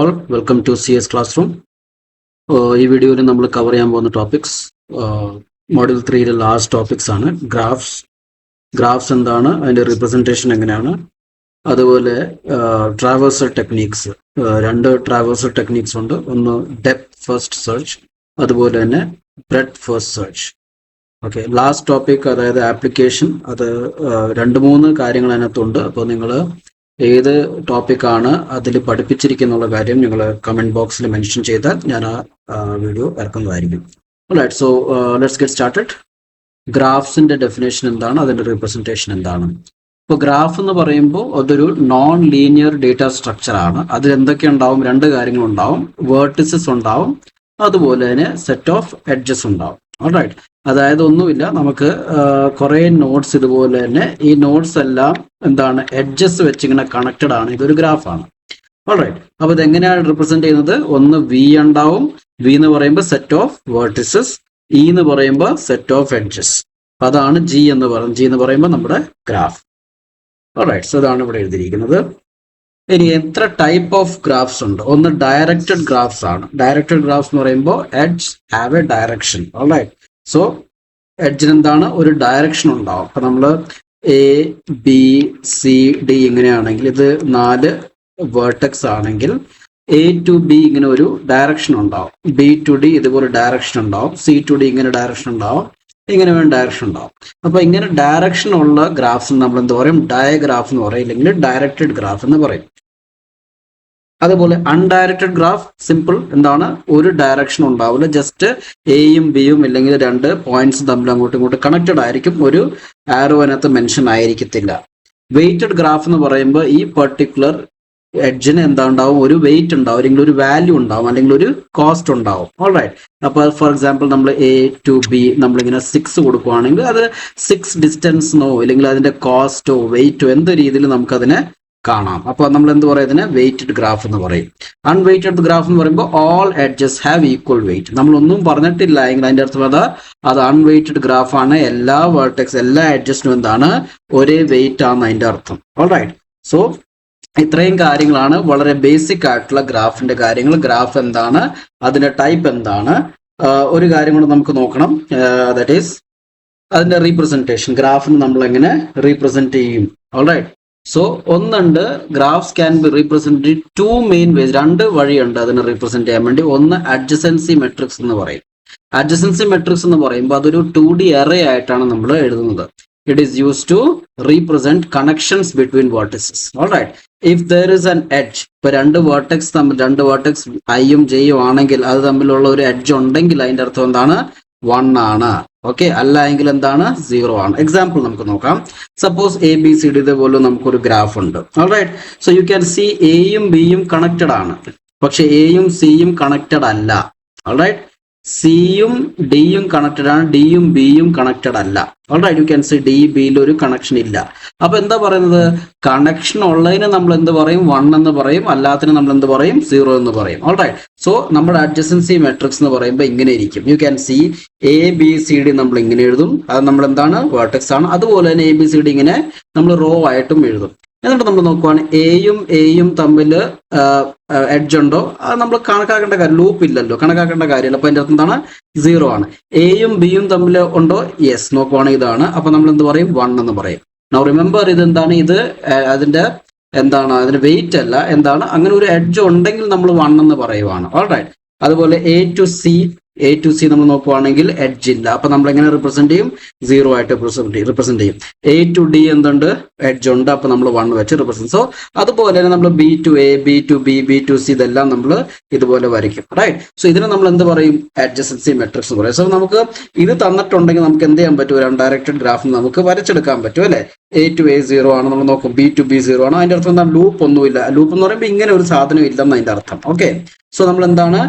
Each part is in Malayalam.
all, welcome to CS Classroom. ഈ വീഡിയോയിൽ നമ്മൾ കവർ ചെയ്യാൻ പോകുന്ന ടോപ്പിക്സ് മോഡ്യൂൾ 3 ലാസ്റ്റ് ടോപ്പിക്സ് ആണ്. ഗ്രാഫ്സ് എന്താണ്, അതിൻ്റെ റിപ്രസെൻറ്റേഷൻ എങ്ങനെയാണ്, അതുപോലെ ട്രാവേഴ്സൽ ടെക്നീക്സ്. രണ്ട് ട്രാവേഴ്സൽ ടെക്നീക്സ് ഉണ്ട്. ഒന്ന് ഡെപ്ത് ഫസ്റ്റ് സെർച്ച്, അതുപോലെ തന്നെ breadth first search. Okay, last topic അതായത് ആപ്ലിക്കേഷൻ, അത് 2-3 കാര്യങ്ങൾ അതിനകത്തുണ്ട്. അപ്പോൾ നിങ്ങൾ ഏത് ടോപ്പിക്കാണ് അതിൽ പഠിപ്പിച്ചിരിക്കുന്നുള്ള കാര്യം നിങ്ങൾ കമൻറ്റ് ബോക്സിൽ മെൻഷൻ ചെയ്താൽ ഞാൻ ആ വീഡിയോ ഇറക്കുന്നതായിരിക്കും. Right, so let's get started. ഗ്രാഫ്സിൻ്റെ ഡെഫിനേഷൻ എന്താണ്, അതിൻ്റെ റിപ്രസെൻറ്റേഷൻ എന്താണ്? ഇപ്പോൾ ഗ്രാഫ് എന്ന് പറയുമ്പോൾ അതൊരു നോൺ ലീനിയർ ഡേറ്റ സ്ട്രക്ചർ ആണ്. അതിൽ എന്തൊക്കെ ഉണ്ടാവും? 2 കാര്യങ്ങളുണ്ടാവും. വേർട്ടിസസ് ഉണ്ടാവും, അതുപോലെ തന്നെ സെറ്റ് ഓഫ് എഡ്ജസ് ഉണ്ടാവും. ഓൾറൈറ്റ്, അതായത് ഒന്നുമില്ല, നമുക്ക് കുറേ നോട്ട്സ് ഇതുപോലെ തന്നെ ഈ നോട്ട്സ് എല്ലാം എന്താണ്, എഡ്ജസ് വെച്ച് ഇങ്ങനെ കണക്റ്റഡ് ആണ്. ഇതൊരു ഗ്രാഫാണ്. ഓൾറൈറ്റ്, അപ്പോൾ ഇതെങ്ങനെയാണ് റിപ്രസെന്റ് ചെയ്യുന്നത്? ഒന്ന് വി ഉണ്ടാവും. വി എന്ന് പറയുമ്പോൾ സെറ്റ് ഓഫ് വേർട്ടിസസ്, ഇ എന്ന് പറയുമ്പോൾ സെറ്റ് ഓഫ് എഡ്ജസ്. അതാണ് ജി എന്ന് പറയുന്നത്. ജി എന്ന് പറയുമ്പോൾ നമ്മുടെ ഗ്രാഫ്. ഓൾറൈറ്റ്, സോ ഇതാണ് ഇവിടെ എഴുതിയിരിക്കുന്നത്. ഇനി എത്ര ടൈപ്പ് ഓഫ് ഗ്രാഫ്സ് ഉണ്ട്? ഒന്ന് ഡയറക്റ്റഡ് ഗ്രാഫ്സ് ആണ്. ഡയറക്റ്റഡ് ഗ്രാഫ്സ് എന്ന് പറയുമ്പോൾ edge have a direction. All right, so എഡ്ജിന് എന്താണ്, ഒരു ഡയറക്ഷൻ ഉണ്ടാവും. അപ്പൊ നമ്മൾ എ ബി സി ഡി ഇങ്ങനെയാണെങ്കിൽ, ഇത് 4 വേർട്ടെക്സ് ആണെങ്കിൽ എ ടു ബി ഇങ്ങനെ ഒരു ഡയറക്ഷൻ ഉണ്ടാവും. ബി ടു ഡി ഇതുപോലെ ഡയറക്ഷൻ ഉണ്ടാവും. സി ടു ഡി ഇങ്ങനെ ഡയറക്ഷൻ ഉണ്ടാവും. ഇങ്ങനെ വേണ്ട ഡയറക്ഷൻ ഉണ്ടാവും. അപ്പൊ ഇങ്ങനെ ഡയറക്ഷൻ ഉള്ള ഗ്രാഫ്സ് നമ്മൾ എന്ത് പറയും? ഡയഗ്രാഫ് എന്ന് പറയും, ഇല്ലെങ്കിൽ ഡയറക്റ്റഡ് ഗ്രാഫ് എന്ന് പറയും. അതുപോലെ അൺഡയറക്റ്റഡ് ഗ്രാഫ് സിമ്പിൾ, എന്താണ്, ഒരു ഡയറക്ഷൻ ഉണ്ടാവില്ല. ജസ്റ്റ് എയും ബിയും ഇല്ലെങ്കിൽ 2 പോയിന്റ്സ് തമ്മിൽ അങ്ങോട്ടും ഇങ്ങോട്ടും കണക്റ്റഡ് ആയിരിക്കും. ഒരു ആരോ അതിനകത്ത് മെൻഷൻ ആയിരിക്കത്തില്ല. വെയ്റ്റഡ് ഗ്രാഫ് എന്ന് പറയുമ്പോൾ ഈ പെർട്ടിക്കുലർ എഡ്ജിന് എന്താ ഉണ്ടാവും? ഒരു വെയിറ്റ് ഉണ്ടാവും, അല്ലെങ്കിൽ ഒരു വാല്യൂ ഉണ്ടാവും, അല്ലെങ്കിൽ ഒരു കോസ്റ്റ് ഉണ്ടാവും. ഓൾറൈറ്റ്, അപ്പോൾ ഫോർ എക്സാമ്പിൾ നമ്മൾ എ ടു ബി നമ്മളിങ്ങനെ 6 കൊടുക്കുകയാണെങ്കിൽ അത് 6 ഡിസ്റ്റൻസിനോ ഇല്ലെങ്കിൽ അതിന്റെ കോസ്റ്റോ വെയിറ്റോ എന്ത് രീതിയിൽ നമുക്കതിനെ കാണാം. അപ്പോൾ നമ്മൾ എന്ത് പറയും? ഇതിനെ വെയ്റ്റഡ് ഗ്രാഫ് എന്ന് പറയും. അൺവെയ്റ്റഡ് ഗ്രാഫ് എന്ന് പറയുമ്പോൾ all edges have equal wait. നമ്മളൊന്നും പറഞ്ഞിട്ടില്ല എങ്കിൽ അതിന്റെ അർത്ഥം അത് അൺവെയ്റ്റഡ് ഗ്രാഫ് ആണ്. എല്ലാ വേർട്ടെക്സ്, എല്ലാ എഡ്ജസിനും എന്താണ്, ഒരേ വെയിറ്റ് ആണ് അതിന്റെ അർത്ഥം. ഓൾറൈറ്റ്, സോ ഇത്രയും കാര്യങ്ങളാണ് വളരെ ബേസിക് ആയിട്ടുള്ള ഗ്രാഫിന്റെ കാര്യങ്ങൾ. ഗ്രാഫ് എന്താണ്, അതിന്റെ ടൈപ്പ് എന്താണ്, ഒരു കാര്യം കൂടെ നമുക്ക് നോക്കണം. ദാറ്റ് ഈസ് അതിന്റെ റീപ്രസെന്റേഷൻ. ഗ്രാഫിന് നമ്മൾ എങ്ങനെ റീപ്രസെന്റ് ചെയ്യും? ഓൾറൈറ്റ്, സോ ഒന്നുണ്ട്, graphs can be represent 2 main ways. 2 വഴിയുണ്ട് അതിനെ റീപ്രസെന്റ് ചെയ്യാൻ വേണ്ടി. ഒന്ന് അഡ്ജസൻസി മെട്രിക്സ് എന്ന് പറയും. അഡ്ജസൻസി മെട്രിക്സ് എന്ന് പറയുമ്പോൾ അതൊരു 2D അറേ ആയിട്ടാണ് നമ്മൾ എഴുതുന്നത്. It is used to represent connections between vertices. Alright, if there is an edge, ഇപ്പോൾ 2 vertex തമ്മിൽ 2 vertex ഐയും ജെയും ആണെങ്കിൽ അത് തമ്മിലുള്ള ഒരു എഡ്ജ് ഉണ്ടെങ്കിൽ അതിന്റെ അർത്ഥം എന്താണ്? 1 ആണ്. ഓക്കെ, അല്ല എങ്കിൽ എന്താണ്? 0 ആണ്. എക്സാമ്പിൾ നമുക്ക് നോക്കാം. Suppose A B C D ഇതുപോലെ നമുക്കൊരു ഗ്രാഫ് ഉണ്ട്. Alright, so you can see എയും ബിയും കണക്റ്റഡ് ആണ്, പക്ഷെ എയും സിയും കണക്റ്റഡ് അല്ല. ഓൾറൈറ്റ്, സിയും ഡിയും കണക്റ്റഡ് ആണ്, ഡിയും ബിയും കണക്റ്റഡ് അല്ല. Alright, you can see D ബിയിൽ ഒരു കണക്ഷൻ ഇല്ല. അപ്പൊ എന്താ പറയുന്നത്? കണക്ഷൻ ഉള്ളതിന് നമ്മൾ എന്ത് പറയും? 1 എന്ന് പറയും. അല്ലാത്തതിന് നമ്മൾ എന്ത് പറയും? 0 എന്ന് പറയും. ഓൾറൈറ്റ്, സോ നമ്മുടെ അഡ്ജസൻസി മെട്രിക്സ് എന്ന് പറയുമ്പോൾ ഇങ്ങനെ ഇരിക്കും. U can C A B C D നമ്മൾ ഇങ്ങനെ എഴുതും. അത് നമ്മൾ എന്താണ്? വേർട്ടെക്സ് ആണ്. അതുപോലെ തന്നെ എ ബി സി ഡി ഇങ്ങനെ നമ്മൾ റോ ആയിട്ടും എഴുതും. എന്നിട്ട് നമ്മൾ നോക്കുവാണെങ്കിൽ എയും തമ്മിൽ എഡ്ജ് ഉണ്ടോ? അത് നമ്മൾ കണക്കാക്കേണ്ട കാര്യം, ലൂപ്പ് ഇല്ലല്ലോ, കണക്കാക്കേണ്ട കാര്യമില്ല. അപ്പൊ അതിന്റെ അർത്ഥം എന്താണ്? 0 ആണ്. എയും ബിയും തമ്മിൽ ഉണ്ടോ? യെസ്. നോക്കുവാണെങ്കിൽ ഇതാണ്. അപ്പൊ നമ്മൾ എന്ത് പറയും? 1 എന്ന് പറയും. നൗ റിമെമ്പർ, ഇത് എന്താണ്? ഇത് അതിന്റെ എന്താണ്? അതിന്റെ വെയിറ്റ് അല്ല. എന്താണ്? അങ്ങനെ ഒരു എഡ്ജ് ഉണ്ടെങ്കിൽ നമ്മൾ 1 എന്ന് പറയുവാണ്. ഓൾറൈറ്റ്, അതുപോലെ എ ടു സി നമ്മൾ നോക്കുവാണെങ്കിൽ എഡ്ജ് ഇല്ല. അപ്പൊ നമ്മൾ എങ്ങനെ റിപ്രസെന്റ് ചെയ്യും? 0 ആയിട്ട് റിപ്രസെന്റ് ചെയ്യും. എ ടു ഡി എന്തുണ്ട്? എഡ്ജ് ഉണ്ട്. അപ്പൊ നമ്മൾ 1 വെച്ച് റിപ്രസെന്റ്. സോ അതുപോലെ തന്നെ നമ്മൾ B to A, B to B, B to C ഇതെല്ലാം നമ്മൾ ഇതുപോലെ വരയ്ക്കും. റൈറ്റ്, സോ ഇതിനെ നമ്മൾ എന്ത് പറയും? അഡ്ജസൻസി മെട്രിക്സ് എന്ന് പറയും. സോ നമുക്ക് ഇത് തന്നിട്ടുണ്ടെങ്കിൽ നമുക്ക് എന്ത് ചെയ്യാൻ പറ്റും? ഒരു അൺഡയറക്റ്റഡ് ഗ്രാഫ് നമുക്ക് വരച്ചെടുക്കാൻ പറ്റും അല്ലെ? എ ടു എ 0 ആണ്, നമ്മൾ നോക്കും ബി ടു ബി 0 ആണ്. അതിന്റെ അർത്ഥം എന്താണ്? ലൂപ്പ് ഒന്നുമില്ല. ലൂപ്പ് എന്ന് പറയുമ്പോൾ ഇങ്ങനെ ഒരു സാധനം ഇല്ലെന്ന് അതിന്റെ അർത്ഥം. ഓക്കെ, സോ നമ്മൾ എന്താണ്,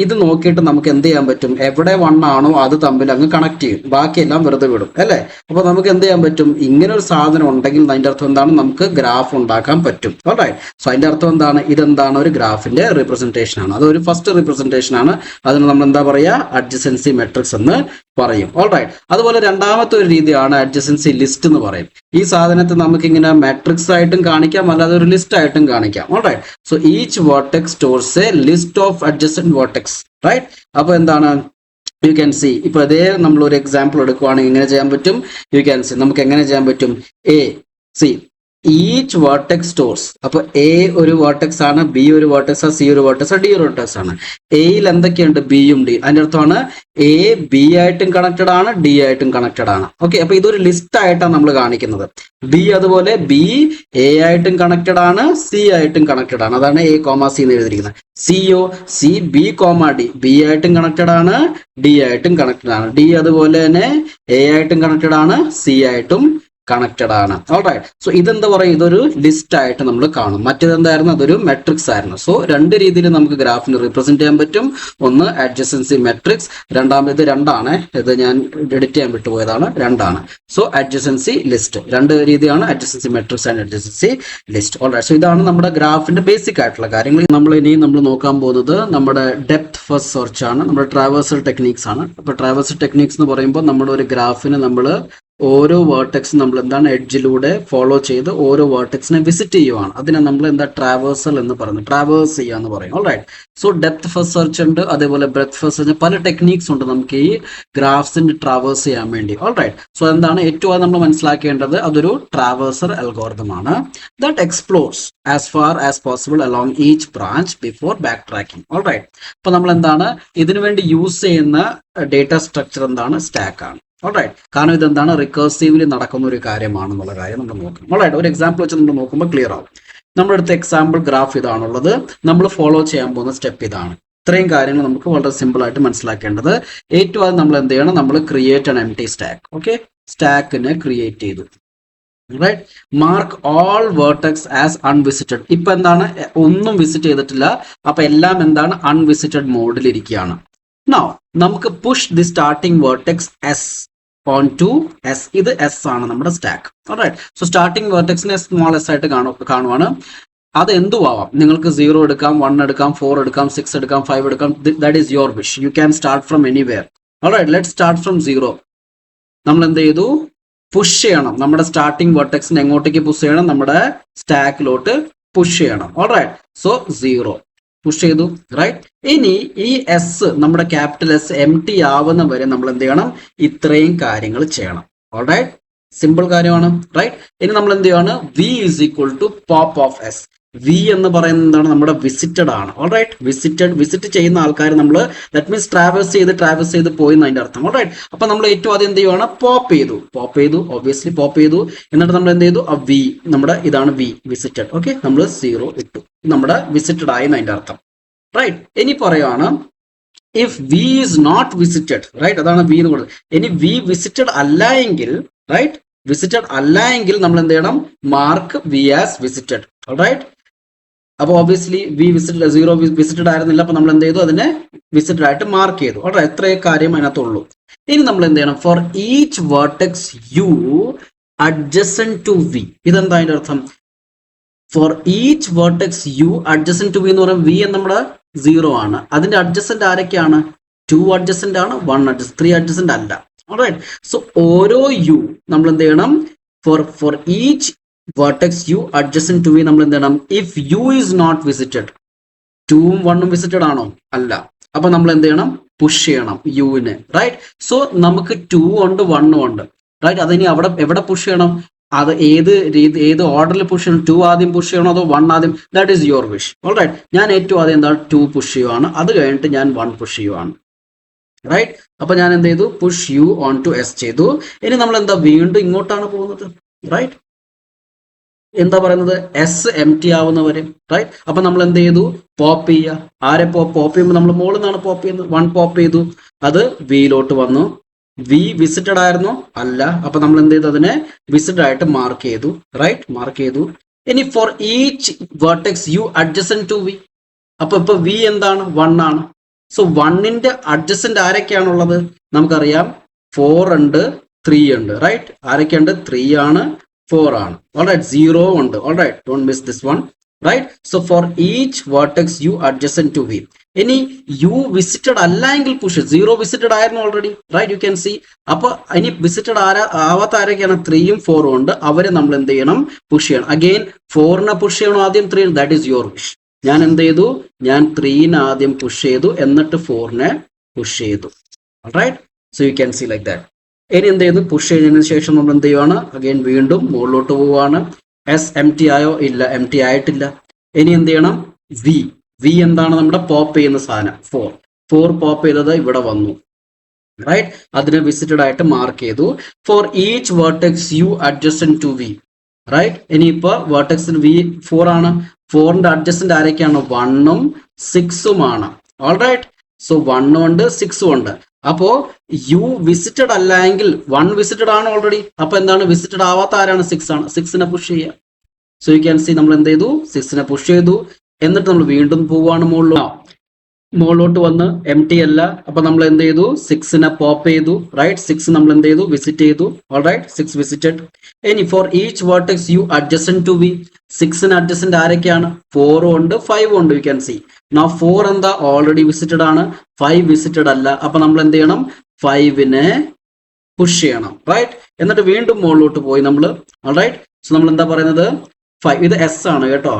ഇത് നോക്കിയിട്ട് നമുക്ക് എന്ത് ചെയ്യാൻ പറ്റും? എവിടെ 1 ആണോ അത് തമ്മിൽ അങ്ങ് കണക്ട് ചെയ്യും, ബാക്കിയെല്ലാം വെറുതെ വിടും അല്ലേ? അപ്പൊ നമുക്ക് എന്ത് ചെയ്യാൻ പറ്റും? ഇങ്ങനെ ഒരു സാധനം ഉണ്ടെങ്കിൽ അതിന്റെ അർത്ഥം എന്താണ്? നമുക്ക് ഗ്രാഫ് ഉണ്ടാക്കാൻ പറ്റും. ഓൾറൈറ്റ്, സോ അതിന്റെ അർത്ഥം എന്താണ്? ഇതെന്താണ്? ഒരു ഗ്രാഫിന്റെ റിപ്രസെന്റേഷൻ ആണ്. അത് ഒരു ഫസ്റ്റ് റിപ്രസെന്റേഷൻ ആണ്. അതിന് നമ്മൾ എന്താ പറയാ? അഡ്ജസൻസി മെട്രിക്സ് എന്ന് പറയും. ഓൾറൈറ്റ്. അതുപോലെ രണ്ടാമത്തെ ഒരു രീതിയാണ് അഡ്ജസൻസി ലിസ്റ്റ് എന്ന് പറയും. ഈ സാധനത്തെ നമുക്ക് ഇങ്ങനെ മാട്രിക്സ് ആയിട്ടും കാണിക്കാം, അല്ലാതെ ഒരു ലിസ്റ്റ് ആയിട്ടും കാണിക്കാം. Alright. So each vertex stores a list of adjacent vertex. Right. അപ്പൊ എന്താണ്, യു ക്യാൻ സി, ഇപ്പൊ അതേ നമ്മൾ ഒരു എക്സാമ്പിൾ എടുക്കുവാണെങ്കിൽ എങ്ങനെ ചെയ്യാൻ പറ്റും, യു ക്യാൻ സി, നമുക്ക് എങ്ങനെ ചെയ്യാൻ പറ്റും, A C each vertex stores. അപ്പൊ എ ഒരു വേർട്ടെക്സ് ആണ്, ബി ഒരു വേർട്ടെക്സ് ആണ്, സി ഒരു വേർട്ടെക്സ് ആണ്, ഡി ഒരു വേർട്ടെക്സ് ആണ്. എയിൽ എന്തൊക്കെയുണ്ട്, ബിയും ഡി. അതിന്റെ അർത്ഥമാണ് എ ബി ആയിട്ടും കണക്റ്റഡ് ആണ്, ഡി ആയിട്ടും കണക്റ്റഡ് ആണ്. ഓക്കെ. അപ്പൊ ഇതൊരു ലിസ്റ്റ് ആയിട്ടാണ് നമ്മൾ കാണിക്കുന്നത്. ബി അതുപോലെ ബി എ ആയിട്ടും കണക്റ്റഡ് ആണ്, സി ആയിട്ടും കണക്റ്റഡ് ആണ്. അതാണ് എ കോമ സി എന്ന് എഴുതിയിരിക്കുന്നത്. സിയോ C B comma D, B ആയിട്ടും കണക്റ്റഡ് ആണ്, ഡി ആയിട്ടും കണക്റ്റഡ് ആണ്. ഡി അതുപോലെ തന്നെ എ ആയിട്ടും കണക്റ്റഡ് ആണ്, സി ആയിട്ടും കണക്റ്റഡ് ആണ്. ഓൾറൈറ്റ്. സോ ഇതെന്താ പറയുക, ഇതൊരു ലിസ്റ്റ് ആയിട്ട് നമ്മൾ കാണും. മറ്റേതെന്തായിരുന്നു, അതൊരു മെട്രിക്സ് ആയിരുന്നു. സോ രണ്ട് രീതിയിൽ നമുക്ക് ഗ്രാഫിന് റീപ്രസെന്റ് ചെയ്യാൻ പറ്റും. ഒന്ന് അഡ്ജസൻസി മെട്രിക്സ്, രണ്ടാമത് രണ്ടാണ്, ഇത് ഞാൻ എഡിറ്റ് ചെയ്യാൻ വിട്ടുപോയതാണ്, രണ്ടാണ്. സോ അഡ്ജസൻസി ലിസ്റ്റ്, രണ്ട് രീതിയാണ്, adjacency matrix and adjacency list. Alright. So ഇതാണ് നമ്മുടെ ഗ്രാഫിന്റെ ബേസിക് ആയിട്ടുള്ള കാര്യങ്ങൾ. നമ്മൾ നോക്കാൻ പോകുന്നത് നമ്മുടെ ഡെപ്ത് ഫസ്റ്റ് സെർച്ച് ആണ്, നമ്മുടെ ട്രാവേഴ്സൽ ടെക്നിക്സ് ആണ്. അപ്പൊ ട്രാവേഴ്സൽ ടെക്നിക്സ് എന്ന് പറയുമ്പോൾ നമ്മുടെ ഒരു ഗ്രാഫിന് നമ്മൾ ഓരോ വേർട്ടെക്സും നമ്മൾ എന്താണ് എഡ്ജിലൂടെ ഫോളോ ചെയ്ത് ഓരോ വേർട്ടെക്സിനെ വിസിറ്റ് ചെയ്യുവാണ്. അതിനെ നമ്മൾ എന്താ ട്രാവേഴ്സൽ എന്ന് പറയുന്നത്, ട്രാവേഴ്സ് ചെയ്യാന്ന് പറയും. Alright. So depth first search ഉണ്ട്, അതേപോലെ ബ്രെഡ്ത്ത് ഫസ്റ്റ് സെർച്ച്, പല ടെക്നിക്സ് ഉണ്ട് നമുക്ക് ഈ ഗ്രാഫ്സിന്റെ ട്രാവേഴ്സ് ചെയ്യാൻ വേണ്ടി. ഓൾറൈറ്റ്. സോ എന്താണ് ഏറ്റവും നമ്മൾ മനസ്സിലാക്കേണ്ടത്, അതൊരു ട്രാവേഴ്സർ അൽഗോരിതം ആണ്. That explores as far as possible along each branch before backtracking. All right. അപ്പൊ നമ്മൾ എന്താണ് ഇതിനു വേണ്ടി യൂസ് ചെയ്യുന്ന ഡേറ്റ സ്ട്രക്ചർ എന്താണ്, സ്റ്റാക്ക് ആണ്. ഓൾറൈറ്റ്. കാരണം ഇതെന്താണ് റിക്കേഴ്സീവ്ലി നടക്കുന്ന ഒരു കാര്യമാണെന്നുള്ള കാര്യം നമ്മൾ നോക്കണം. ഓൾറൈറ്റ്. ഒരു എക്സാമ്പിൾ വെച്ച് നമ്മൾ നോക്കുമ്പോൾ ക്ലിയർ ആവും. നമ്മുടെ അടുത്ത എക്സാമ്പിൾ ഗ്രാഫ് ഇതാണുള്ളത്. നമ്മൾ ഫോളോ ചെയ്യാൻ പോകുന്ന സ്റ്റെപ്പ് ഇതാണ്. ഇത്രയും കാര്യങ്ങൾ നമുക്ക് വളരെ സിമ്പിൾ ആയിട്ട് മനസ്സിലാക്കേണ്ടത്. ഏറ്റവും ആദ്യം നമ്മൾ എന്ത് ചെയ്യണം, നമ്മൾ create an empty stack. Okay. സ്റ്റാക്കിനെ ക്രിയേറ്റ് ചെയ്തു. Right. Mark all vertex as unvisited. ഇപ്പൊ എന്താണ്, ഒന്നും വിസിറ്റ് ചെയ്തിട്ടില്ല. അപ്പൊ എല്ലാം എന്താണ്, അൺവിസിറ്റഡ് മോഡിൽ ഇരിക്കുകയാണ്. Now നമുക്ക് push the starting vertex s on to s. ഇത് എസ് ആണ് നമ്മുടെ സ്റ്റാക്ക്. ഓൾറൈറ്റ്. സോ സ്റ്റാർട്ടിംഗ് വേർട്ടെക്സിനെ സ്മോൾ എസ് ആയിട്ട് കാണുവാണ്. അത് എന്തുവാം, നിങ്ങൾക്ക് 0 എടുക്കാം, 1 എടുക്കാം, 4 എടുക്കാം, 6 എടുക്കാം, 5 എടുക്കാം. That is your wish. You can start from anywhere. Alright. Let start from 0. നമ്മൾ എന്ത് ചെയ്തു, പുഷ് ചെയ്യണം. നമ്മുടെ സ്റ്റാർട്ടിംഗ് വേർട്ടെക്സിനെ എങ്ങോട്ടേക്ക് പുഷ് ചെയ്യണം, നമ്മുടെ സ്റ്റാക്കിലോട്ട് പുഷ് ചെയ്യണം. ഓൾറൈറ്റ്. സോ 0 പുഷ് ചെയ്തു. റൈറ്റ്. ഇനി ഈ എസ്, നമ്മുടെ ക്യാപിറ്റൽ എസ് എം ടി ആവുന്ന വരെ നമ്മൾ എന്ത് ചെയ്യണം, ഇത്രയും കാര്യങ്ങൾ ചെയ്യണം. ഓൾറൈറ്റ്. സിമ്പിൾ കാര്യമാണ്. റൈറ്റ്. ഇനി നമ്മൾ എന്ത് ചെയ്യാണ്, V is equal to pop of S. V എന്ന് പറയുന്നത് എന്താണ്, നമ്മുടെ വിസിറ്റഡ് ആണ്. ഓൾറൈറ്റ്. വിസിറ്റ് ചെയ്യുന്ന ആൾക്കാർ നമ്മൾ ദാറ്റ് മീൻസ് ട്രാവേഴ്സ് ചെയ്ത് പോയി എന്നതിന്റെ അർത്ഥം. ഓൾറൈറ്റ്. അപ്പൊ നമ്മൾ ഏറ്റവും ആദ്യം എന്ത് ചെയ്യുവാണ്, പോപ്പ് ചെയ്തു ഒബ്വിയസ്ലി പോപ്പ് ചെയ്തു. എന്നിട്ട് നമ്മൾ എന്ത് ചെയ്തു, ആ വി, നമ്മുടെ ഇതാണ് വി, വിസിറ്റഡ്. ഓക്കെ. നമ്മൾ 0 ഇട്ടു. നമ്മുടെ വിസിറ്റഡ് ആയി എന്നതിന്റെ അർത്ഥം. റൈറ്റ്. ഇനി പറയുവാണ് if V is not visited. Right. അതാണ് വി എന്ന് കൊടുത്തത്. ഇനി വി വിസിറ്റഡ് അല്ല എങ്കിൽ, റൈറ്റ്, വിസിറ്റഡ് അല്ല എങ്കിൽ നമ്മൾ എന്ത് ചെയ്യണം, mark V as visited. Right. അപ്പൊ ഒബ്വിയസ്ലി വി വിസിറ്റഡ് 0 വിസിറ്റഡ് ആയിരുന്നില്ല. അപ്പൊ നമ്മൾ എന്ത് ചെയ്തു, അതിനെ വിസിറ്റഡ് ആയിട്ട് മാർക്ക് ചെയ്തു. ഓൾറൈറ്റ്. എത്രയും കാര്യം അതിനകത്തുള്ളൂ. ഇനി നമ്മൾ എന്ത് ചെയ്യണം, for each vertex U adjacent to v. ഇതെന്താ അതിന്റെ അർത്ഥം, for each vertex U adjacent to v എന്ന് പറയുമ്പോൾ വി നമ്മുടെ 0 ആണ്. അതിന്റെ അഡ്ജസന്റ് ആരൊക്കെയാണ്, 2 അഡ്ജസന്റ് ആണ്, 1 അഡ്ജസന്റ്, 3 അഡ്ജസന്റ് അല്ല. ഓൾറൈറ്റ്. സോ ഓരോ യു നമ്മൾ എന്ത് ചെയ്യണം, for each vertex U adjacent to V നമ്മൾ എന്ത് ചെയ്യണം, if U is not visited, 2ഉം 1ഉം വിസിറ്റഡ് ആണോ, അല്ല. അപ്പൊ നമ്മൾ എന്ത് ചെയ്യണം, പുഷ് ചെയ്യണം യുവിനെ. റൈറ്റ്. സോ നമുക്ക് 2 ഉണ്ട്, 1 ഉണ്ട്. റൈറ്റ്. അതിനി എവിടെ പുഷ് ചെയ്യണം, അത് ഏത് ഓർഡറിൽ പുഷ് ചെയ്യണം, 2 ആദ്യം പുഷ് ചെയ്യണോ അതോ 1 ആദ്യം, that is your wish. Alright. ഞാൻ ഏറ്റവും ആദ്യം എന്താണ് 2 പുഷ് ചെയ്യുവാണ്. അത് കഴിഞ്ഞിട്ട് ഞാൻ 1 പുഷ് ചെയ്യുവാണ്. റൈറ്റ്. അപ്പൊ ഞാൻ എന്ത് ചെയ്തു, push u on to s ചെയ്തു. ഇനി നമ്മൾ എന്താ വീണ്ടും ഇങ്ങോട്ടാണ് പോകുന്നത്. റൈറ്റ്. എന്താ പറയുന്നത്, എസ് എം ടി ആവുന്നവരെ. റൈറ്റ്. അപ്പൊ നമ്മൾ എന്ത് ചെയ്തു, പോപ്പ് ചെയ്യുക. ആരെ പോപ്പ് ചെയ്യുമ്പോൾ നമ്മൾ മുകളിൽ നിന്നാണ് പോപ്പ് ചെയ്യുന്നത്. 1 പോപ്പ് ചെയ്തു, അത് വിയിലോട്ട് വന്നു. വി വിസിറ്റഡ് ആയിരുന്നു, അല്ല. അപ്പൊ നമ്മൾ എന്ത് ചെയ്തു, അതിനെ വിസിറ്റഡ് ആയിട്ട് മാർക്ക് ചെയ്തു. റൈറ്റ്. മാർക്ക് ചെയ്തു. ഇനി for each vertex U adjacent to v. അപ്പൊ ഇപ്പൊ വി എന്താണ്, 1 ആണ്. സോ 1ന്റെ അഡ്ജസന്റ് ആരൊക്കെയാണുള്ളത്, നമുക്കറിയാം 4 ഉണ്ട്, 3 ഉണ്ട്. റൈറ്റ്. ആരൊക്കെയുണ്ട്, 3 ആണ്, 4 ആണ്. ഓൾറൈറ്റ്. 0 ഉണ്ട്. Alright. Don't miss this one. Right. So for each vertex U adjacent to v. ഇനി യു വിസിറ്റഡ് അല്ല എങ്കിൽ പുഷ്, 0 വിസിറ്റഡ് ആയിരുന്നു already, right? You can see. അപ്പൊ ഇനി വിസിറ്റഡ് ആവാത്ത ആരൊക്കെയാണ്? 3ഉം 4ഉം ഉണ്ട്. അവരെ നമ്മൾ എന്ത് ചെയ്യണം? പുഷ് ചെയ്യണം. അഗെയിൻ 4നെ പുഷ് ചെയ്യണം ആദ്യം, 3. That is your wish. ഞാൻ എന്ത് ചെയ്തു? ഞാൻ 3നെ ആദ്യം പുഷ് ചെയ്തു, എന്നിട്ട് 4നെ പുഷ് ചെയ്തു. Right? So you can see like that. ഇനി എന്ത് ചെയ്യുന്നു? പുഷ് ചെയ്തതിനു ശേഷം നമ്മൾ എന്ത് ചെയ്യുവാണ്? അഗെയിൻ വീണ്ടും മുകളിലോട്ട് പോവുകയാണ്. എസ് എം ടി ആയോ? ഇല്ല, എം ടി ആയിട്ടില്ല. ഇനി എന്ത് ചെയ്യണം? വി എന്താണ്? നമ്മുടെ പോപ്പ് ചെയ്യുന്ന സാധനം. 4 പോപ്പ് ചെയ്തത് ഇവിടെ വന്നു, റൈറ്റ്? അതിനെ വിസിറ്റഡ് ആയിട്ട് മാർക്ക് ചെയ്തു. For each vertex U adjacent to v, right? ഇനിയിപ്പോ വേർട്ടെക്സിന് വി 4 ആണ്. 4ന്റെ അഡ്ജസ്റ്റന്റ് ആരൊക്കെയാണ്? 1ഉം 6ഉം ആണ്. ഓൾറൈറ്റ്? സോ 1 ഉണ്ട് 6ഉം ഉണ്ട്. അപ്പോ യു വിസിറ്റഡ് അല്ല എങ്കിൽ 1 വിസിറ്റഡ് ആണ് ഓൾറെഡി. അപ്പൊ എന്താണ്? വിസിറ്റഡ് ആവാത്ത ആരാണ്? 6 ആണ്. 6നെ പുഷ് ചെയ്യുക. സോ യു ക്യാൻ സി നമ്മൾ എന്ത് ചെയ്തു? 6നെ പുഷ് ചെയ്തു. എന്നിട്ട് നമ്മൾ വീണ്ടും പോവാണ് മുകളിലോട്ട് വന്ന് എം ടി അല്ല. അപ്പൊ നമ്മൾ എന്ത് ചെയ്തു? 6നെ പോപ്പ് ചെയ്തു, റൈറ്റ്? 6 നമ്മൾ എന്ത് ചെയ്തു? വിസിറ്റ് ചെയ്തു. ഓൾറൈറ്റ്? 6 വിസിറ്റഡ്. ഇനി for each vertex U adjacent to V, 6ന് അഡ്ജസ്റ്റന്റ് ആരൊക്കെയാണ്? 4ഉം ഉണ്ട് 5ഉം ഉണ്ട്. You can see. നാ 4 എന്താ? ഓൾറെഡി വിസിറ്റഡ് ആണ്. 5 വിസിറ്റഡ് അല്ല. അപ്പൊ നമ്മൾ എന്ത് ചെയ്യണം? 5നെ പുഷ് ചെയ്യണം, റൈറ്റ്? എന്നിട്ട് വീണ്ടും മുകളിലോട്ട് പോയി നമ്മൾ. ഓൾറൈറ്റ്? സോ നമ്മൾ എന്താ പറയുന്നത്? 5. ഇത് എസ് ആണ് കേട്ടോ,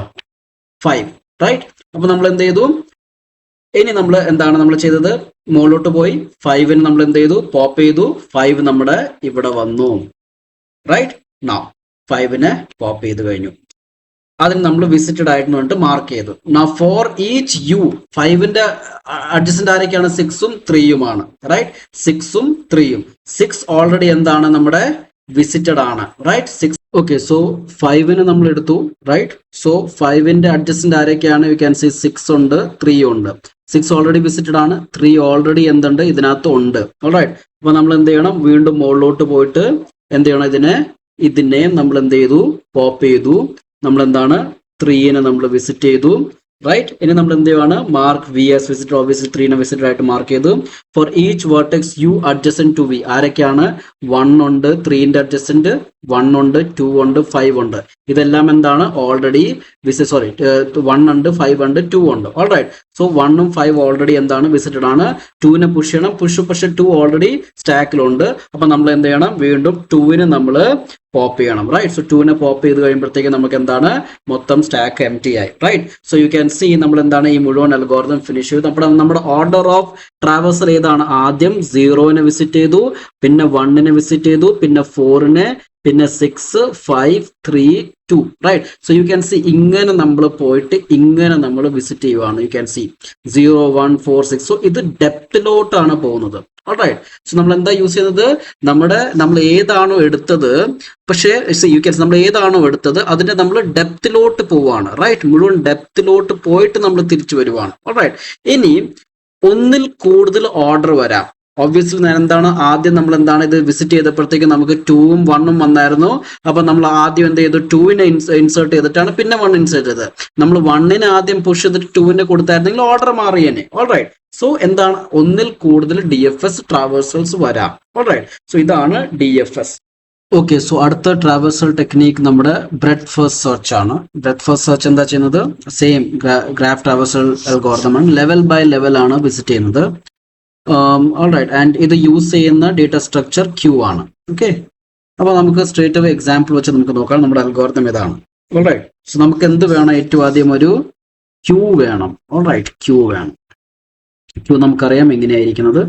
5, റൈറ്റ്? അപ്പൊ നമ്മൾ എന്ത് ചെയ്തു? ഇനി നമ്മൾ എന്താണ് നമ്മൾ ചെയ്തത്? മുകളിലോട്ട് പോയി 5ന് നമ്മൾ എന്ത് ചെയ്തു? പോപ്പ് ചെയ്തു. 5 നമ്മുടെ ഇവിടെ വന്നു, റൈറ്റ്? നൗ 5നെ പോപ്പ് ചെയ്ത് കഴിഞ്ഞു. അതിന് നമ്മൾ വിസിറ്റഡ് ആയിട്ട് പറഞ്ഞിട്ട് മാർക്ക് ചെയ്തു. നൗ ഫോർ ഈച്ച് യു, 5ന്റെ അഡ്ജസ്റ്റന്റ് ആരൊക്കെയാണ്? 6ഉം 3ഉം ആണ്, റൈറ്റ്? 6ഉം 3ഉം. 6 ഓൾറെഡി എന്താണ്? നമ്മുടെ വിസിറ്റഡ് ആണ്, റൈറ്റ്? 6. ഓക്കെ, സോ 5ന് നമ്മൾ എടുത്തു, റൈറ്റ്? സോ 5ന്റെ അഡ്ജസ്റ്റന്റ് ആരൊക്കെയാണ്? യു ക്യാൻ സി 6 ഉണ്ട് 3 ഉണ്ട്. 6 ഓൾറെഡി വിസിറ്റഡ് ആണ്. 3 ഓൾറെഡി എന്തുണ്ട്? ഇതിനകത്ത് ഉണ്ട്. ഓൾറൈറ്റ്? അപ്പൊ നമ്മൾ എന്ത് ചെയ്യണം? വീണ്ടും മുകളിലോട്ട് പോയിട്ട് എന്ത് ചെയ്യണം? ഇതിനെ നമ്മൾ എന്ത് ചെയ്തു? പോപ്പ് ചെയ്തു. നമ്മൾ എന്താണ്? 3നെ നമ്മൾ വിസിറ്റ് ചെയ്തു, റൈറ്റ്? ഇനി നമ്മൾ എന്ത് ചെയ്യുവാണ്? Mark V as visited. Obviously 3നെ വിസിറ്റഡ് ആയിട്ട് മാർക്ക് ചെയ്തു. For each vertex U adjacent to V, ആരൊക്കെയാണ്? 1 ഉണ്ട് 3ന്റെ അഡ്ജസ്റ്റന്റ്, 1 ഉണ്ട് 2 ഉണ്ട് 5 ഉണ്ട്. ഇതെല്ലാം എന്താണ്? ഓൾറെഡി 1 ഉണ്ട് 5 ഉണ്ട് 2 ഉണ്ട്. ഓൾറൈറ്റ്? സോ 1ഉം 5 ഓൾറെഡി എന്താണ്? വിസിറ്റഡ് ആണ്. 2നെ പുഷ് ചെയ്യണം. പക്ഷെ 2 ഓൾറെഡി സ്റ്റാക്കിലുണ്ട്. അപ്പൊ നമ്മൾ എന്ത് ചെയ്യണം? വീണ്ടും 2ന് നമ്മൾ പോപ്പ് ചെയ്യണം, റൈറ്റ്? സോ 2നെ പോപ്പ് ചെയ്ത് കഴിയുമ്പോഴത്തേക്ക് നമുക്ക് എന്താണ്? മൊത്തം സ്റ്റാക്ക് എം ടി ആയി, right? So you can see നമ്മൾ എന്താണ്? ഈ മുഴുവൻ അൽഗോരിതം ഫിനിഷ് ചെയ്തു. അപ്പോൾ നമ്മുടെ ഓർഡർ ഓഫ് ട്രാവേഴ്സൽ ഏതാണ്? ആദ്യം 0നെ വിസിറ്റ് ചെയ്തു, പിന്നെ 1നെ വിസിറ്റ് ചെയ്തു, പിന്നെ 4നെ, പിന്നെ 6, 5, 3, 2, right? So you can see ഇങ്ങനെ നമ്മൾ പോയിട്ട് ഇങ്ങനെ നമ്മൾ വിസിറ്റ് ചെയ്യുവാണ്. U can see 0, 1, 4, 6. സോ ഇത് ഡെപ്തിലോട്ടാണ് പോകുന്നത്. ഓൾറൈറ്റ്? സോ നമ്മൾ എന്താ യൂസ് ചെയ്യുന്നത്? നമ്മൾ ഏതാണോ എടുത്തത്, പക്ഷേ യു ക്യാൻ നമ്മൾ ഏതാണോ എടുത്തത് അതിന്റെ നമ്മൾ ഡെപ്തിലോട്ട് പോവാണ്, റൈറ്റ്? മുഴുവൻ ഡെപ്തിലോട്ട് പോയിട്ട് നമ്മൾ തിരിച്ചു വരുവാണ്. ഓൾറൈറ്റ്? ഇനി ഒന്നിൽ കൂടുതൽ ഓർഡർ വരാം. ഒബ്വിയസ്ലി ഞാൻ എന്താണ്? ആദ്യം നമ്മൾ എന്താണ്? ഇത് വിസിറ്റ് ചെയ്തപ്പോഴത്തേക്ക് നമുക്ക് 2ഉം 1ഉം വന്നായിരുന്നു. അപ്പൊ നമ്മൾ ആദ്യം എന്ത് ചെയ്തു? 2നെ ഇൻസേർട്ട് ചെയ്തിട്ടാണ് പിന്നെ 1 ഇൻസേർട്ട് ചെയ്തത്. നമ്മൾ 1നെ ആദ്യം പുഷ് ചെയ്തിട്ട് 2നെ കൊടുത്തായിരുന്നെങ്കിൽ ഓർഡർ മാറിയേനെ. ഓൾറൈറ്റ്? സോ എന്താണ്? ഒന്നിൽ കൂടുതൽ DFS ട്രാവേഴ്സൽസ് വരാം. ഓൾറൈറ്റ്? സോ ഇതാണ് DFS. ഓക്കെ, സോ അടുത്ത ട്രാവേഴ്സൽ ടെക്നീക്ക് നമ്മുടെ ബ്രെഡ്ത്ത് ഫസ്റ്റ് സെർച്ച് ആണ്. ബ്രെഡ്ത്ത് ഫസ്റ്റ് സെർച്ച് എന്താ ചെയ്യുന്നത്? സെയിം ഗ്രാഫ് ട്രാവേഴ്സൽ അൽഗോരിതം ആണ്. ലെവൽ ബൈ ലെവൽ ആണ് വിസിറ്റ് ചെയ്യുന്നത്. ഓൾറൈറ്റ്? ആൻഡ് ഇത് യൂസ് ചെയ്യുന്ന ഡേറ്റ സ്ട്രക്ചർ ക്യൂ ആണ്. ഓക്കെ, അപ്പൊ നമുക്ക് സ്ട്രേറ്റ് അവേ എക്സാമ്പിൾ വെച്ച് നമുക്ക് നോക്കാം നമ്മുടെ അൽഗോരിതം ഇതാണ്. ഓൾറൈറ്റ്? സോ നമുക്ക് എന്ത് വേണം? ഏറ്റവും ആദ്യം ഒരു ക്യൂ വേണം. ഓൾറൈറ്റ്? ക്യൂ വേണം. ക്യൂ നമുക്കറിയാം എങ്ങനെയായിരിക്കുന്നത്.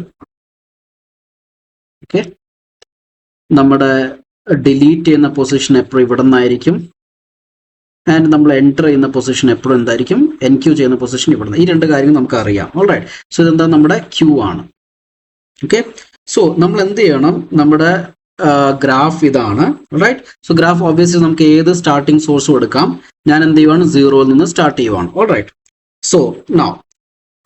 ഓക്കെ, നമ്മുടെ ഡിലീറ്റ് ചെയ്യുന്ന പൊസിഷൻ എപ്പോഴും ഇവിടെ നിന്നായിരിക്കും. ആൻഡ് നമ്മൾ എൻ്റർ ചെയ്യുന്ന പൊസിഷൻ എപ്പോഴും എന്തായിരിക്കും? എൻക്യൂ ചെയ്യുന്ന പൊസിഷൻ ഇവിടെ നിന്ന്. ഈ രണ്ട് കാര്യങ്ങൾ നമുക്ക് അറിയാം. ഓൾറൈറ്റ്? സോ ഇതെന്താ? നമ്മുടെ ക്യൂ ആണ്. ഓക്കെ, സോ നമ്മൾ എന്ത് ചെയ്യണം? നമ്മുടെ ഗ്രാഫ് ഇതാണ്, റൈറ്റ്? സോ ഗ്രാഫ് ഓബ്വിയസ്ലി നമുക്ക് ഏത് സ്റ്റാർട്ടിംഗ് സോഴ്സും എടുക്കാം. ഞാൻ എന്ത് ചെയ്യുവാണ്? 0യിൽ നിന്ന് സ്റ്റാർട്ട് ചെയ്യുവാണ്. Alright? So now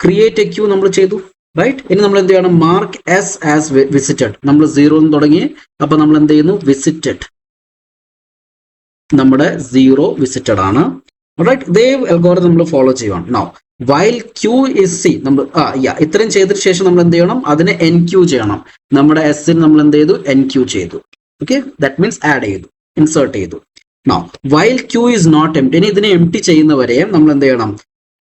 create a queue നമ്മൾ ചെയ്തു, റൈറ്റ്? ഇനി നമ്മൾ എന്ത് ചെയ്യണം? Mark s as visited. നമ്മൾ 0യിൽ നിന്ന് തുടങ്ങി. അപ്പൊ നമ്മൾ എന്ത് ചെയ്യുന്നു? വിസിറ്റഡ്. നമ്മുടെ 0 വിസിറ്റഡ് ആണ്. റൈറ്റ്? ഇതേ അൽഗോരിതം നമ്മൾ ഫോളോ ചെയ്യുവാണ്. Now while queue is C, നമ്മൾ ഇത്രയും ചെയ്തതിനു ശേഷം നമ്മൾ എന്ത് ചെയ്യണം? അതിനെ എൻക്യൂ ചെയ്യണം. നമ്മുടെ എസിന് നമ്മൾ എന്ത് ചെയ്തു? എൻക്യൂ ചെയ്തു. ഓക്കെ, ദാറ്റ് മീൻസ് ആഡ് ചെയ്തു, ഇൻസേർട്ട് ചെയ്തു. Now while queue is not empty, ഇനി ഇതിനെ എംപ്റ്റി ചെയ്യുന്നവരെ നമ്മൾ എന്ത് ചെയ്യണം?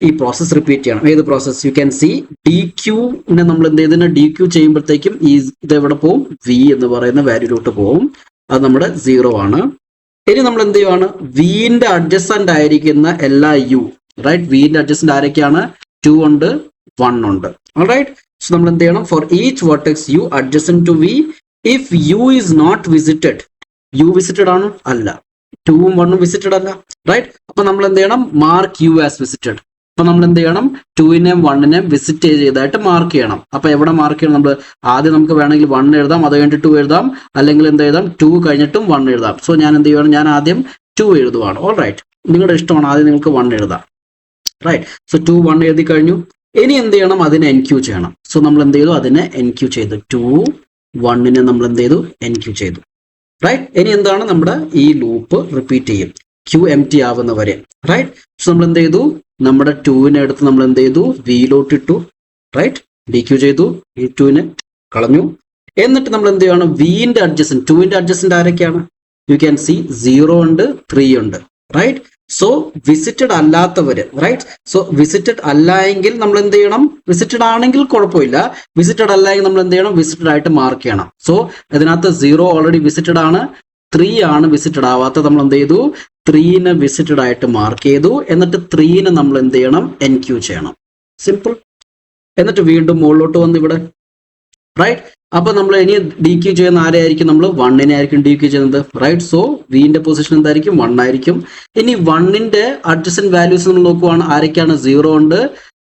ഈ പ്രോസസ് റിപ്പീറ്റ് ചെയ്യണം. ഏത് പ്രോസസ്? യു ക്യാൻ സി DQനെ നമ്മൾ എന്ത് ചെയ്തതിന് DQ ചെയ്യുമ്പോഴത്തേക്കും ഈ ഇത് എവിടെ പോവും? V എന്ന് പറയുന്ന വാല്യൂലോട്ട് പോവും. അത് നമ്മുടെ 0 ആണ്. ഇനി നമ്മൾ എന്ത് ചെയ്യുവാണ്? വിന്റെ അഡ്ജസന്റ് ആയിരിക്കുന്ന എല്ലാ U, റൈറ്റ്? വിന്റെ അഡ്ജസന്റ് ആരൊക്കെയാണ്? 2 ഉണ്ട്, 1 ഉണ്ട്. ഓൾറൈറ്റ്. സോ നമ്മൾ എന്ത് ചെയ്യണം? For each vertex U adjacent to V, if U is not visited, U visited ആണോ? അല്ല. 2ഉം 1ഉം വിസിറ്റഡ് അല്ല, റൈറ്റ്? അപ്പൊ നമ്മൾ എന്ത് ചെയ്യണം? Mark U as visited. അപ്പൊ നമ്മൾ എന്ത് ചെയ്യണം? 2നെയും 1നെയും വിസിറ്റ് ചെയ്തതായിട്ട് മാർക്ക് ചെയ്യണം. അപ്പൊ എവിടെ മാർക്ക് ചെയ്യണം? നമ്മൾ ആദ്യം നമുക്ക് വേണമെങ്കിൽ 1 എഴുതാം, അത് കഴിഞ്ഞിട്ട് 2 എഴുതാം, അല്ലെങ്കിൽ എന്ത് എഴുതാം? 2 കഴിഞ്ഞിട്ടും 1 എഴുതാം. സോ ഞാൻ എന്ത് ചെയ്യുകയാണ്? ഞാൻ ആദ്യം 2 എഴുതുവാണ്. ഓൾ റൈറ്റ്, നിങ്ങളുടെ ഇഷ്ടമാണ്. ആദ്യം നിങ്ങൾക്ക് 1 എഴുതാം, റൈറ്റ്? സോ 2, 1 എഴുതി കഴിഞ്ഞു. ഇനി എന്ത് ചെയ്യണം? അതിനെ NQ ചെയ്യണം. സോ നമ്മൾ എന്ത് ചെയ്തു? അതിനെ NQ ചെയ്തു. 2, 1നെ നമ്മൾ എന്ത് ചെയ്തു? NQ ചെയ്തു, റൈറ്റ്? ഇനി എന്താണ്? നമ്മുടെ ഈ ലൂപ്പ് റിപ്പീറ്റ് ചെയ്യും Q empty ആവുന്നവരെ, റൈറ്റ്? സോ നമ്മൾ എന്ത് ചെയ്തു? നമ്മുടെ 2നെ എടുത്ത് നമ്മൾ എന്ത് ചെയ്തു? വിയിലോട്ട് ഇട്ടു, റൈറ്റ്? DQ ചെയ്തു, ഈ 2നെ കളഞ്ഞു. എന്നിട്ട് നമ്മൾ എന്ത് ചെയ്യണം? വിന്റെ അഡ്ജസന്റ്, 2ന്റെ അഡ്ജസന്റ് ആരൊക്കെയാണ്? യു ക്യാൻ സി 0 ഉണ്ട്, 3 ഉണ്ട്, റൈറ്റ്? സോ വിസിറ്റഡ് അല്ലാത്തവര്, റൈറ്റ്? സോ വിസിറ്റഡ് അല്ല എങ്കിൽ നമ്മൾ എന്ത് ചെയ്യണം? വിസിറ്റഡ് ആണെങ്കിൽ കുഴപ്പമില്ല. വിസിറ്റഡ് അല്ല എങ്കിൽ നമ്മൾ എന്ത് ചെയ്യണം? വിസിറ്റഡ് ആയിട്ട് മാർക്ക് ചെയ്യണം. സോ ഇതിനകത്ത് 0 ഓൾറെഡി വിസിറ്റഡ് ആണ്, 3 ആണ് വിസിറ്റഡ് ആവാത്ത. നമ്മൾ എന്ത് ചെയ്തു? 3നെ വിസിറ്റഡ് ആയിട്ട് മാർക്ക് ചെയ്തു. എന്നിട്ട് 3നെ നമ്മൾ എന്ത് ചെയ്യണം? NQ ചെയ്യണം. സിമ്പിൾ. എന്നിട്ട് വീണ്ടും മുകളിലോട്ട് വന്ന് ഇവിടെ, റൈറ്റ്? അപ്പൊ നമ്മൾ ഇനി DQ ചെയ്യുന്ന ആരെയായിരിക്കും? നമ്മൾ 1നെ ആയിരിക്കും DQ ചെയ്യുന്നത്, റൈറ്റ്? സോ വിന്റെ പൊസിഷൻ എന്തായിരിക്കും? 1 ആയിരിക്കും. ഇനി 1ന്റെ അഡ്ജസന്റ് വാല്യൂസ് നമ്മൾ നോക്കുവാണ്. ആരൊക്കെയാണ്? 0 ഉണ്ട്,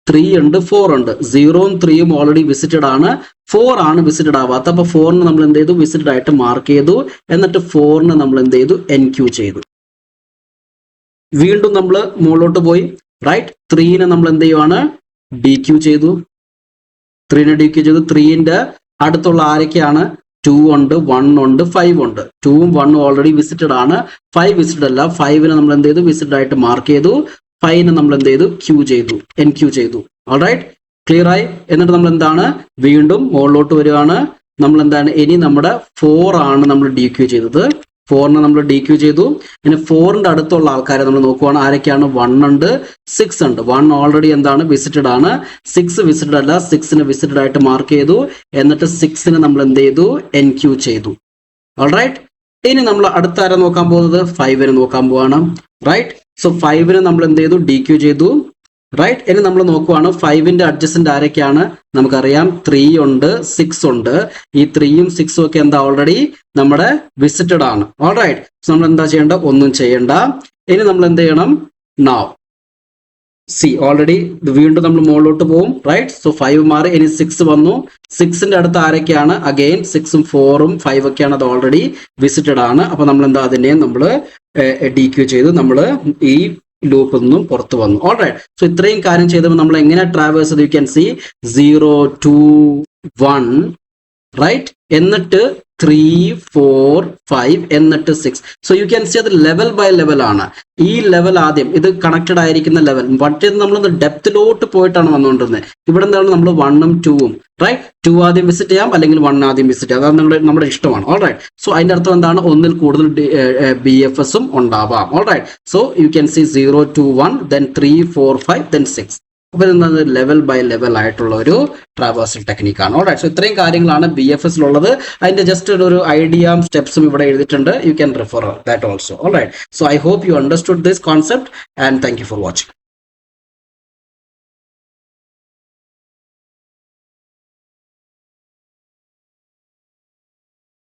3 ഉണ്ട്, 4 ഉണ്ട്. 0ഉം 3ഉം ഓൾറെഡി വിസിറ്റഡ് ആണ്, 4 ആണ് വിസിറ്റഡ് ആവാത്ത. അപ്പൊ 4നെ നമ്മൾ എന്ത് ചെയ്തു? വിസിറ്റഡ് ആയിട്ട് മാർക്ക് ചെയ്തു. എന്നിട്ട് 4നെ നമ്മൾ എന്ത് ചെയ്തു? NQ ചെയ്തു. വീണ്ടും നമ്മൾ മുകളിലോട്ട് പോയി, റൈറ്റ്? 3നെ നമ്മൾ എന്ത് ചെയ്യുവാണ്? DQ ചെയ്തു. 3നെ DQ ചെയ്തു. 3ന്റെ അടുത്തുള്ള ആരൊക്കെയാണ്? 2 ഉണ്ട്, 1 ഉണ്ട്, 5 ഉണ്ട്. 2ഉം 1ഉം ഓൾറെഡി വിസിറ്റഡ് ആണ്, 5 വിസിറ്റഡ് അല്ല. 5നെ നമ്മൾ എന്ത് ചെയ്തു? വിസിറ്റഡ് ആയിട്ട് മാർക്ക് ചെയ്തു. 5നെ നമ്മൾ എന്ത് ചെയ്തു? Q ചെയ്തു, NQ ചെയ്തു. ഓൾറൈറ്റ്, ക്ലിയർ ആയി? എന്നിട്ട് നമ്മൾ എന്താണ്? വീണ്ടും മുകളിലോട്ട് വരികയാണ്. നമ്മൾ എന്താണ്? ഇനി നമ്മുടെ 4 ആണ് നമ്മൾ DQ ചെയ്തത്. 4നെ നമ്മൾ DQ ചെയ്തു. ഇനി 4ന്റെ അടുത്തുള്ള ആൾക്കാരെ നമ്മൾ നോക്കുവാണ്. ആരൊക്കെയാണ്? 1 ഉണ്ട്, 6 ഉണ്ട്. 1 ഓൾറെഡി എന്താണ്? വിസിറ്റഡ് ആണ്. 6 വിസിറ്റഡ് അല്ല, 6നെ വിസിറ്റഡ് ആയിട്ട് മാർക്ക് ചെയ്തു. എന്നിട്ട് 6നെ നമ്മൾ എന്ത് ചെയ്തു? NQ ചെയ്തു. ഓൾറൈറ്റ്. ഇനി നമ്മൾ അടുത്ത ആരെ നോക്കാൻ പോകുന്നത്? 5നെ നോക്കാൻ പോവാണ്, റൈറ്റ്? സോ 5നെ നമ്മൾ എന്ത് ചെയ്തു? DQ ചെയ്തു, റൈറ്റ്? ഇനി നമ്മൾ നോക്കുവാണ് 5ന്റെ അഡ്ജസന്റ് ആരൊക്കെയാണ്? നമുക്കറിയാം 3 ഉണ്ട്, 6 ഉണ്ട്. ഈ 3ഉം 6ഉം ഒക്കെ എന്താ? ഓൾറെഡി നമ്മുടെ വിസിറ്റഡ് ആണ്. ഓൾറൈറ്റ്. സോ നമ്മൾ എന്താ ചെയ്യേണ്ട? ഒന്നും ചെയ്യണ്ട. ഇനി നമ്മൾ എന്ത് ചെയ്യണം? നൗ സി ഓൾറെഡി വീണ്ടും നമ്മൾ മുകളിലോട്ട് പോകും, റൈറ്റ്? സോ 5 മാറി, ഇനി 6 വന്നു. 6ന്റെ അടുത്ത് ആരൊക്കെയാണ്? അഗെയിൻ 6ഉം 4ഉം 5 ഒക്കെയാണ്. അത് ഓൾറെഡി വിസിറ്റഡ് ആണ്. അപ്പൊ നമ്മൾ എന്താ? അതിനെയും നമ്മൾ DQ ചെയ്തു. നമ്മൾ ഈ ലൂപ്പിൽ നിന്നും പുറത്തു വന്നു. ഓൾറൈറ്റ്. സോ ഇത്രയും കാര്യം ചെയ്തപ്പോൾ നമ്മൾ എങ്ങനെ ട്രാവേഴ്സ് ചെയ്തു? You can see 0, 2, 1, right? എന്നിട്ട് 3, 4, 5 എന്നിട്ട് 6. സോ യു ക്യാൻ സി അത് ലെവൽ ബൈ ലെവൽ ആണ്. ഈ ലെവൽ ആദ്യം ഇത് കണക്റ്റഡ് ആയിരിക്കുന്ന ലെവൽ, മറ്റേത് നമ്മൾ ഡെപ്തിലോട്ട് പോയിട്ടാണ് വന്നുകൊണ്ടിരുന്നത്. ഇവിടെ എന്താണ്? നമ്മൾ 1ഉം 2ഉം, റൈറ്റ്? 2 ആദ്യം വിസിറ്റ് ചെയ്യാം, അല്ലെങ്കിൽ 1 ആദ്യം വിസിറ്റ് ചെയ്യാം. അതാണ് നമ്മുടെ ഇഷ്ടമാണ്. ഓൾറൈറ്റ്. സോ അതിന്റെ അർത്ഥം എന്താണ്? ഒന്നിൽ കൂടുതൽ BFSും ഉണ്ടാവാം. Alright. So you can see 0, 2, 1, then 3, 4, 5, then 6. അപ്പൊ ഇതെന്താണ്? ലെവൽ ബൈ ലെവൽ ആയിട്ടുള്ള ഒരു ട്രാവേഴ്സൽ ടെക്നിക്കാണ്. ഓൾറൈറ്റ്. സോ ഇത്രയും കാര്യങ്ങളാണ് BFSലുള്ളത്. അതിന്റെ ജസ്റ്റ് ഒരു ഐഡിയ സ്റ്റെപ്സും ഇവിടെ എഴുതിയിട്ടുണ്ട്. You can refer that also. Alright. So I hope you understood this concept and thank you for watching.